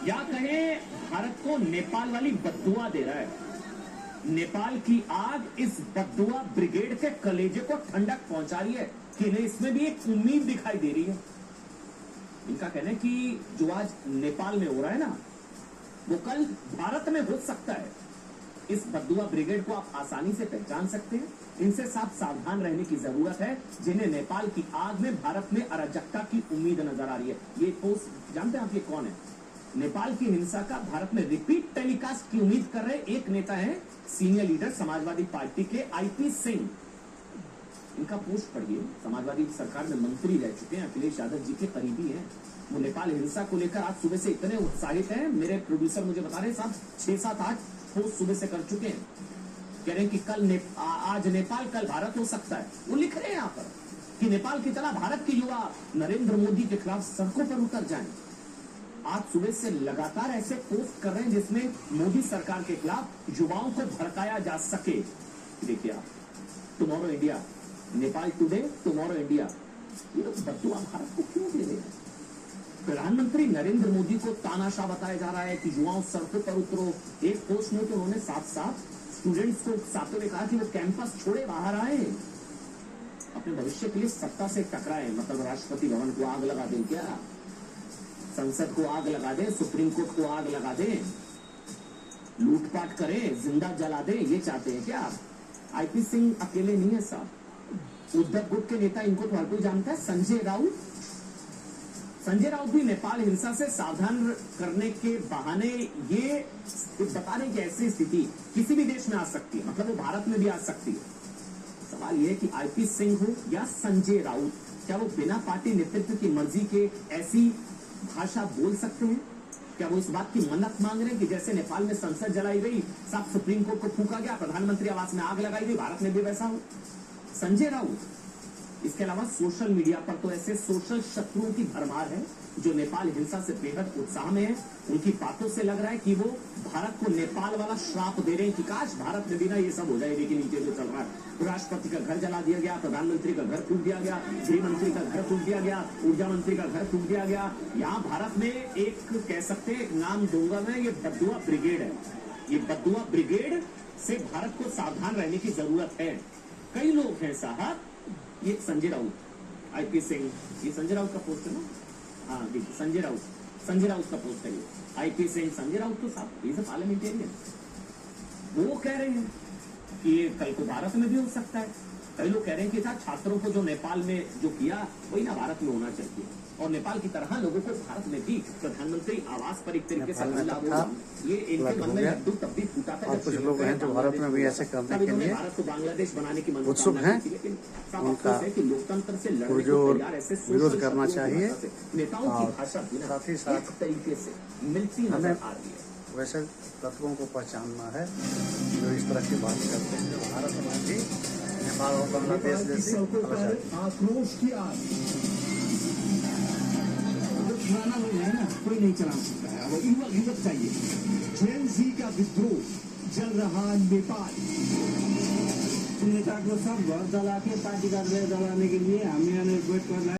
या कहें भारत को नेपाल वाली बद्दुआ दे रहा है। नेपाल की आग इस बद्दुआ ब्रिगेड के कलेजे को ठंडक पहुंचा रही है कि इन्हें इसमें भी एक उम्मीद दिखाई दे रही है। इनका कहना है कि जो आज नेपाल में हो रहा है ना, वो कल भारत में हो सकता है। इस बद्दुआ ब्रिगेड को आप आसानी से पहचान सकते हैं। इनसे सावधान रहने की जरूरत है, जिन्हें नेपाल की आग में भारत में अराजकता की उम्मीद नजर आ रही है। ये पोस्ट जानते हैं आप, ये कौन है? नेपाल की हिंसा का भारत में रिपीट टेलीकास्ट की उम्मीद कर रहे एक नेता है, सीनियर लीडर समाजवादी पार्टी के आईपी सिंह। इनका पोस्ट पढ़िए। समाजवादी सरकार में मंत्री रह चुके हैं, अखिलेश यादव जी के करीबी हैं। वो नेपाल हिंसा को लेकर आज सुबह से इतने उत्साहित हैं, मेरे प्रोड्यूसर मुझे बता रहे हैं साहब 6, 7, 8 पोस्ट सुबह से कर चुके हैं। कह रहे हैं कि आज नेपाल कल भारत हो सकता है। वो लिख रहे हैं यहाँ पर कि नेपाल की तरह भारत के युवा नरेंद्र मोदी के खिलाफ सड़कों पर उतर जाएं। आज सुबह से लगातार ऐसे पोस्ट कर रहे हैं जिसमें मोदी सरकार के खिलाफ युवाओं को भड़काया जा सके। देखिए आप, tomorrow India, Nepal today, tomorrow India, ये लोग बद्दुआ भारत को क्यों दे रहे हैं? प्रधानमंत्री नरेंद्र मोदी को तानाशाह बताया जा रहा है कि युवाओं सड़कों पर उतरो। एक पोस्ट में तो उन्होंने साफ स्टूडेंट्स को उकसाते हुए कहा कि वो कैंपस छोड़े बाहर आए, अपने भविष्य के लिए सत्ता से टकराए। मतलब राष्ट्रपति भवन को आग लगा दें क्या? संसद को आग लगा दें, सुप्रीम कोर्ट को आग लगा दें, लूटपाट करें, जिंदा जला दें, ये चाहते हैं क्या आप? आईपी सिंह अकेले नहीं है साहब। उद्धव गुट के नेता, इनको तो हर कोई जानता है, संजय राउत भी नेपाल हिंसा से सावधान करने के बहाने ये बता रहे कि ऐसी स्थिति किसी भी देश में आ सकती है, मतलब वो भारत में भी आ सकती है। सवाल ये है कि आईपी सिंह हो या संजय राउत, क्या वो बिना पार्टी नेतृत्व की मर्जी के ऐसी भाषा बोल सकते हैं? क्या वो इस बात की मन्नत मांग रहे हैं कि जैसे नेपाल में संसद जलाई गई, सब सुप्रीम कोर्ट को फूका गया, प्रधानमंत्री आवास में आग लगाई गई, भारत में भी वैसा हो? संजय राउत, इसके अलावा सोशल मीडिया पर तो ऐसे सोशल शत्रुओं की भरमार है जो नेपाल हिंसा से बेहद उत्साह में है। उनकी बातों से लग रहा है कि वो भारत को नेपाल वाला श्राप दे रहे हैं कि काश भारत में भी ना ये सब हो जाए। लेकिन नीचे जो चल रहा है, राष्ट्रपति का घर जला दिया गया, प्रधानमंत्री का घर फूक दिया गया, गृह मंत्री का घर फूक दिया गया, ऊर्जा मंत्री का घर फूक दिया गया। यहाँ भारत में एक कह सकते हैं, एक नाम दूंगा मैं, ये बद्दुआ ब्रिगेड है। ये बद्दुआ ब्रिगेड से भारत को सावधान रहने की जरूरत है। कई लोग हैं साहब, ये संजय राउत, आईपी सिंह, ये संजय राउत का पोस्ट है ना? हाँ देखिए, संजय राउत का पोस्ट है ये। आईपी सिंह, संजय राउत तो साहब इज अ पार्लियामेंटेरियन। वो कह रहे हैं कि ये कल को भारत में भी हो सकता है। कई लोग कह रहे हैं कि छात्रों को जो नेपाल में जो किया वही ना भारत में होना चाहिए, और नेपाल की तरह लोगों को भारत में भी प्रधानमंत्री आवास पर एक तरीके से ये इनके मन में लड्डू तब भी फूटा था। और कुछ लोग हैं जो भारत में भी ऐसे करने के लिए भारत को बांग्लादेश बनाने की उत्सुक हैं। उनका लोकतंत्र से विरोध करना चाहिए। नेताओं की भाषा साथ ही साथ तरीके से मिलती नजर आ रही है। वैसे तत्वों को पहचानना है जो इस तरह की बात करते हैं। जो भारत में भी नेपाल और बांग्लादेश जैसी आक्रोश की आग चलाना हो जाए ना, कोई नहीं चला सकता है। वो युवक चाहिए। जेन जी का विद्रोह जल रहा नेपाल। नेता को सब घर जला के पार्टी कार्यालय जलाने के लिए हमें वेट कर रहा है।